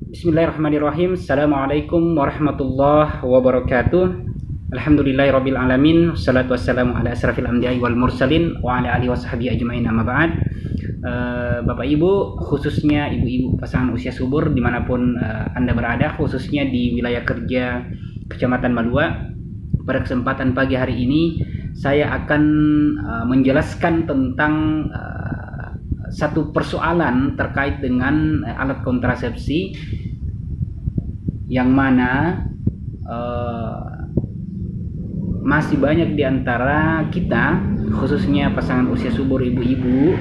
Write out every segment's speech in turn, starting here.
Bismillahirrahmanirrahim. Assalamualaikum warahmatullahi wabarakatuh. Alhamdulillahirabbil alamin. Wassalatu wassalamu ala asrafil anbiya'i wal mursalin wa ala alihi washabihi ajmain, amma ba'd. Bapak Ibu, khususnya ibu-ibu pasangan usia subur dimanapun Anda berada, khususnya di wilayah kerja Kecamatan Malua, pada kesempatan pagi hari ini saya akan menjelaskan tentang satu persoalan terkait dengan alat kontrasepsi yang mana masih banyak di antara kita, khususnya pasangan usia subur ibu-ibu,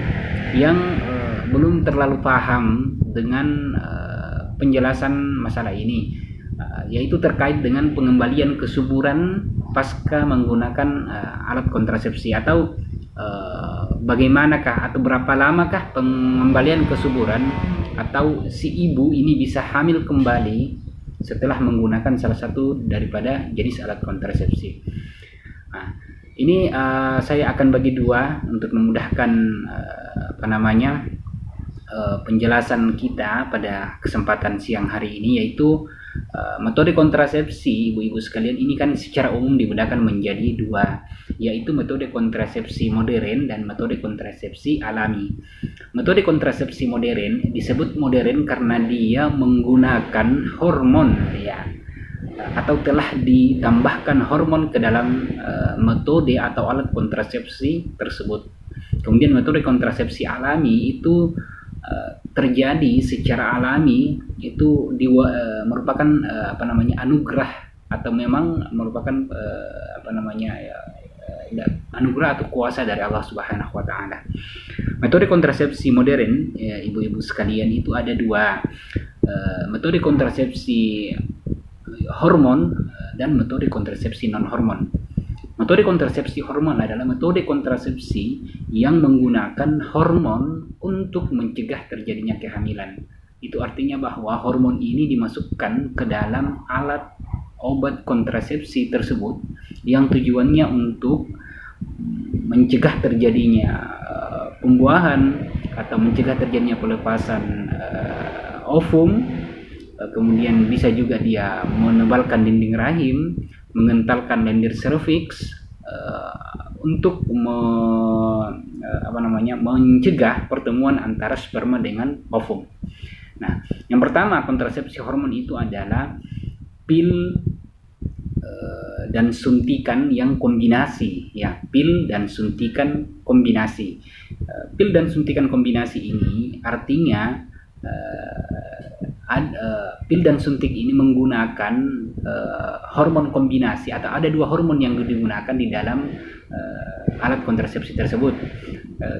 yang belum terlalu paham dengan penjelasan masalah ini, yaitu terkait dengan pengembalian kesuburan pasca menggunakan alat kontrasepsi, atau bagaimanakah atau berapa lamakah pengembalian kesuburan atau si ibu ini bisa hamil kembali setelah menggunakan salah satu daripada jenis alat kontrasepsi. Nah, ini saya akan bagi dua untuk memudahkan penjelasan kita pada kesempatan siang hari ini, yaitu metode kontrasepsi ibu-ibu sekalian ini kan secara umum dibedakan menjadi dua, yaitu metode kontrasepsi modern dan metode kontrasepsi alami. Metode kontrasepsi modern disebut modern karena dia menggunakan hormon, ya, atau telah ditambahkan hormon ke dalam metode atau alat kontrasepsi tersebut. Kemudian metode kontrasepsi alami itu terjadi secara alami, itu merupakan anugerah, atau memang merupakan anugerah atau kuasa dari Allah Subhanahu wa taala. Metode kontrasepsi modern, ya, ibu-ibu sekalian, itu ada dua, metode kontrasepsi hormon dan metode kontrasepsi non hormon. Metode kontrasepsi hormon adalah metode kontrasepsi yang menggunakan hormon untuk mencegah terjadinya kehamilan. Itu artinya bahwa hormon ini dimasukkan ke dalam alat obat kontrasepsi tersebut yang tujuannya untuk mencegah terjadinya pembuahan atau mencegah terjadinya pelepasan ovum. Kemudian bisa juga dia menebalkan dinding rahim, mengentalkan lendir serviks, untuk mencegah pertemuan antara sperma dengan ovum. Nah, yang pertama kontrasepsi hormon itu adalah pil dan suntikan yang kombinasi, ya, pil dan suntikan kombinasi. Pil dan suntikan kombinasi ini artinya pil dan suntik ini menggunakan hormon kombinasi, atau ada dua hormon yang digunakan di dalam alat kontrasepsi tersebut,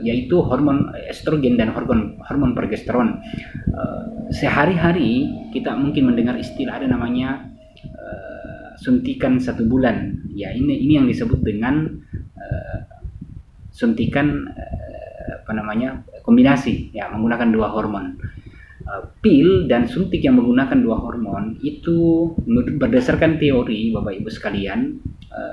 yaitu hormon estrogen dan hormon progesteron. Sehari-hari kita mungkin mendengar istilah, ada namanya suntikan 1 bulan, ya, ini yang disebut dengan suntikan kombinasi, ya, menggunakan dua hormon. Pil dan suntik yang menggunakan dua hormon itu berdasarkan teori Bapak Ibu sekalian,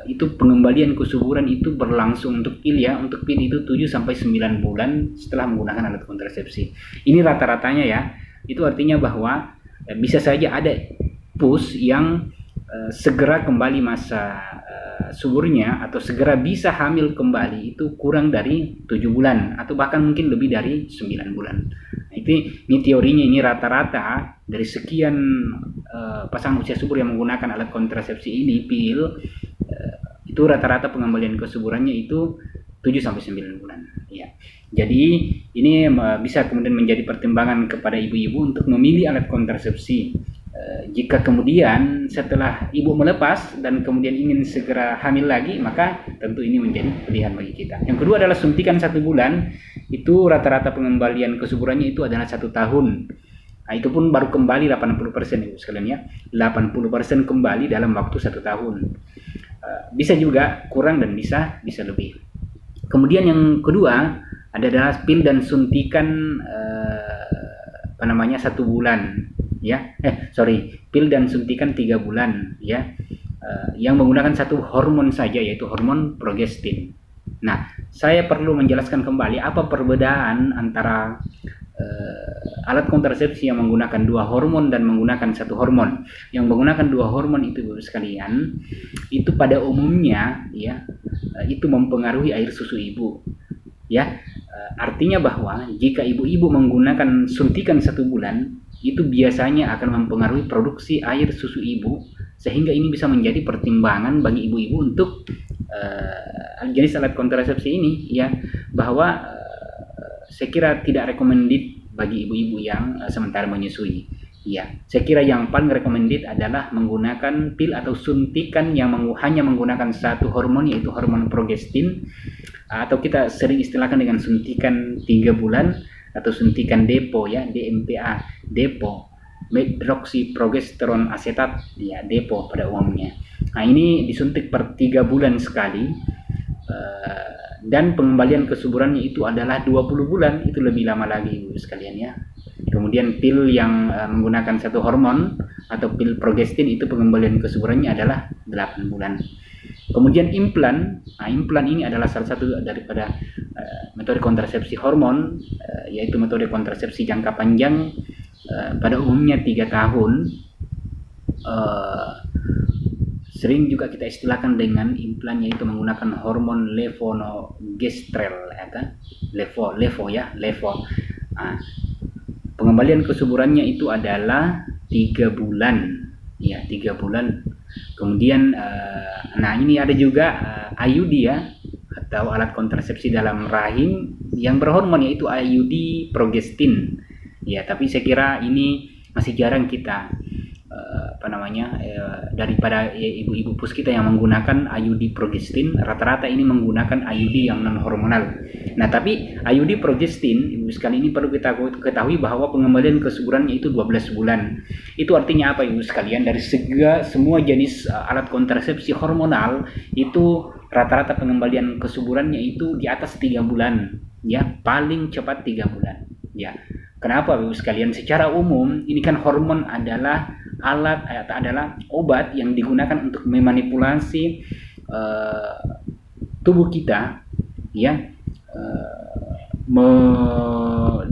itu pengembalian kesuburan itu berlangsung untuk pil, ya, untuk pil itu 7-9 bulan setelah menggunakan alat kontrasepsi. Ini rata-ratanya, ya. Itu artinya bahwa bisa saja ada pus yang segera kembali masa suburnya atau segera bisa hamil kembali itu kurang dari 7 bulan atau bahkan mungkin lebih dari 9 bulan. Ini teorinya, ini rata-rata dari sekian pasangan usia subur yang menggunakan alat kontrasepsi ini, pil, itu rata-rata pengembalian kesuburannya itu 7-9 bulan, ya. Jadi ini bisa kemudian menjadi pertimbangan kepada ibu-ibu untuk memilih alat kontrasepsi. Jika kemudian setelah ibu melepas dan kemudian ingin segera hamil lagi, maka tentu ini menjadi pilihan bagi kita. Yang kedua adalah suntikan 1 bulan. Itu rata-rata pengembalian kesuburannya itu adalah 1 tahun. Nah, itu pun baru kembali 80%, ibu sekalian, ya. 80% kembali dalam waktu 1 tahun. Bisa juga kurang dan bisa lebih. Kemudian yang kedua adalah pil dan suntikan 1 bulan, ya. Pil dan suntikan 3 bulan, ya. Yang menggunakan satu hormon saja, yaitu hormon progestin. Nah, saya perlu menjelaskan kembali apa perbedaan antara alat kontrasepsi yang menggunakan 2 hormon dan menggunakan 1 hormon. Yang menggunakan 2 hormon itu Bapak sekalian, itu pada umumnya ya itu mempengaruhi air susu ibu. Ya, artinya bahwa jika ibu-ibu menggunakan suntikan 1 bulan, itu biasanya akan mempengaruhi produksi air susu ibu, sehingga ini bisa menjadi pertimbangan bagi ibu-ibu untuk jenis alat kontrasepsi ini ya, bahwa saya kira tidak recommended bagi ibu-ibu yang sementara menyusui. Ya, saya kira yang paling recommended adalah menggunakan pil atau suntikan yang hanya menggunakan 1 hormon, yaitu hormon progestin, atau kita sering istilahkan dengan suntikan 3 bulan atau suntikan depo ya, DMPA, depo, medroxyprogesterone asetat ya, depo pada umumnya. Nah, ini disuntik per 3 bulan sekali, dan pengembalian kesuburannya itu adalah 20 bulan, itu lebih lama lagi Ibu sekalian ya. Kemudian pil yang menggunakan 1 hormon atau pil progestin itu pengembalian kesuburannya adalah 8 bulan. Kemudian implan, implan ini adalah salah satu daripada metode kontrasepsi hormon, yaitu metode kontrasepsi jangka panjang, pada umumnya 3 tahun. Sering juga kita istilahkan dengan implan, yaitu menggunakan hormon levonorgestrel ya, levo. Pengembalian kesuburannya itu adalah 3 bulan ya, 3 bulan. Kemudian nah ini ada juga IUD ya, atau alat kontrasepsi dalam rahim yang berhormon, yaitu IUD progestin ya, tapi saya kira ini masih jarang kita daripada ibu-ibu pus kita yang menggunakan IUD progestin, rata-rata ini menggunakan IUD yang non hormonal. Nah, tapi IUD progestin ibu sekalian, ini perlu kita ketahui bahwa pengembalian kesuburannya itu 12 bulan. Itu artinya apa ibu sekalian? Dari semua jenis alat kontrasepsi hormonal itu rata-rata pengembalian kesuburannya itu di atas 3 bulan ya, paling cepat 3 bulan ya. Kenapa Bapak sekalian? Secara umum ini kan hormon adalah adalah obat yang digunakan untuk memanipulasi tubuh kita ya.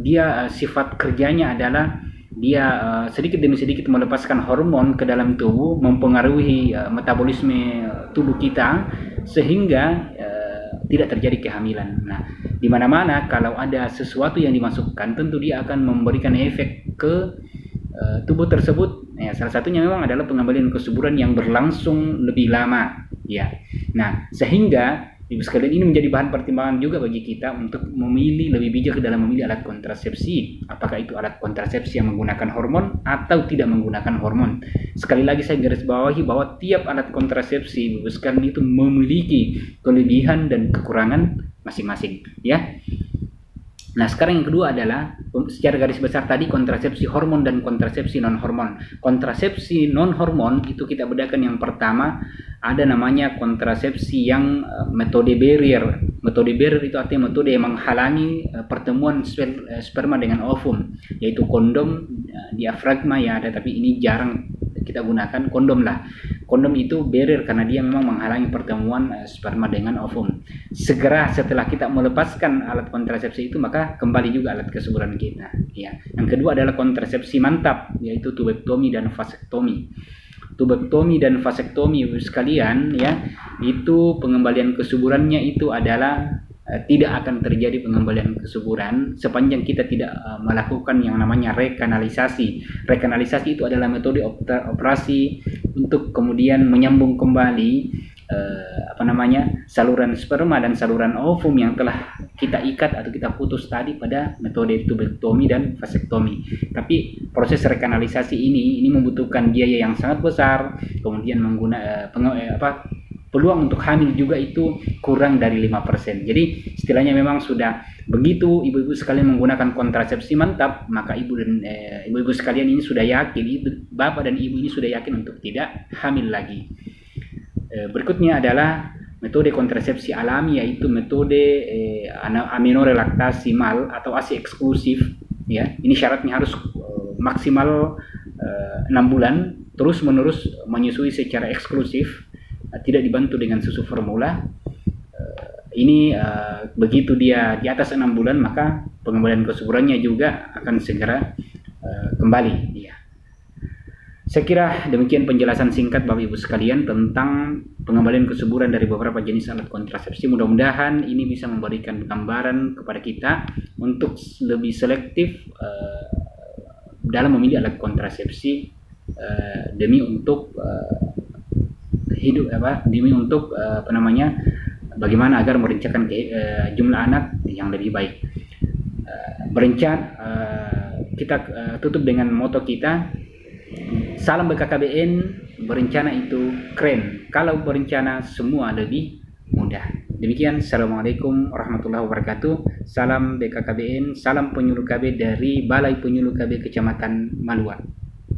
Dia sifat kerjanya adalah dia sedikit demi sedikit melepaskan hormon ke dalam tubuh, mempengaruhi metabolisme tubuh kita sehingga tidak terjadi kehamilan. Nah, di mana-mana kalau ada sesuatu yang dimasukkan, tentu dia akan memberikan efek ke tubuh tersebut. Ya, salah satunya memang adalah pengembalian kesuburan yang berlangsung lebih lama. Ya, nah sehingga ibu sekalian ini menjadi bahan pertimbangan juga bagi kita untuk memilih, lebih bijak dalam memilih alat kontrasepsi. Apakah itu alat kontrasepsi yang menggunakan hormon atau tidak menggunakan hormon. Sekali lagi saya garis bawahi bahwa tiap alat kontrasepsi ibu sekalian itu memiliki kelebihan dan kekurangan masing-masing ya. Nah, sekarang yang kedua adalah secara garis besar tadi kontrasepsi hormon dan kontrasepsi non hormon. Kontrasepsi non hormon itu kita bedakan, yang pertama ada namanya kontrasepsi yang metode barrier. Metode barrier itu artinya metode yang menghalangi pertemuan sperma dengan ovum, yaitu kondom, diafragma ya ada, tapi ini jarang kita gunakan, kondom lah. Kondom itu barrier karena dia memang menghalangi pertemuan sperma dengan ovum. Segera setelah kita melepaskan alat kontrasepsi itu, maka kembali juga alat kesuburan kita ya. Yang kedua adalah kontrasepsi mantap, yaitu tubektomi dan vasektomi. Tubektomi dan vasektomi sekalian ya, itu pengembalian kesuburannya itu adalah tidak akan terjadi pengembalian kesuburan sepanjang kita tidak melakukan yang namanya rekanalisasi. Rekanalisasi itu adalah metode operasi untuk kemudian menyambung kembali saluran sperma dan saluran ovum yang telah kita ikat atau kita putus tadi pada metode tubektomi dan vasektomi. Tapi proses rekanalisasi ini membutuhkan biaya yang sangat besar, kemudian peluang untuk hamil juga itu kurang dari 5%. Jadi istilahnya memang sudah begitu ibu-ibu sekalian menggunakan kontrasepsi mantap, maka ibu-ibu sekalian ini sudah yakin, bapak dan ibu ini sudah yakin untuk tidak hamil lagi. Berikutnya adalah metode kontrasepsi alami, yaitu metode aminorelaktasi mal atau ASI eksklusif ya. Ini syaratnya harus maksimal 6 bulan terus menerus menyusui secara eksklusif, tidak dibantu dengan susu formula. Ini begitu dia di atas 6 bulan, maka pengembalian kesuburannya juga akan segera kembali. Ya. Saya kira demikian penjelasan singkat Bapak Ibu sekalian tentang pengembalian kesuburan dari beberapa jenis alat kontrasepsi. Mudah-mudahan ini bisa memberikan gambaran kepada kita untuk lebih selektif dalam memilih alat kontrasepsi demi untuk bagaimana agar merencanakan jumlah anak yang lebih baik. Kita tutup dengan moto kita, salam BKKBN, berencana itu keren, kalau berencana semua lebih mudah. Demikian, Assalamualaikum warahmatullahi wabarakatuh. Salam BKKBN, salam penyuluh KB dari Balai Penyuluh KB Kecamatan Maluak.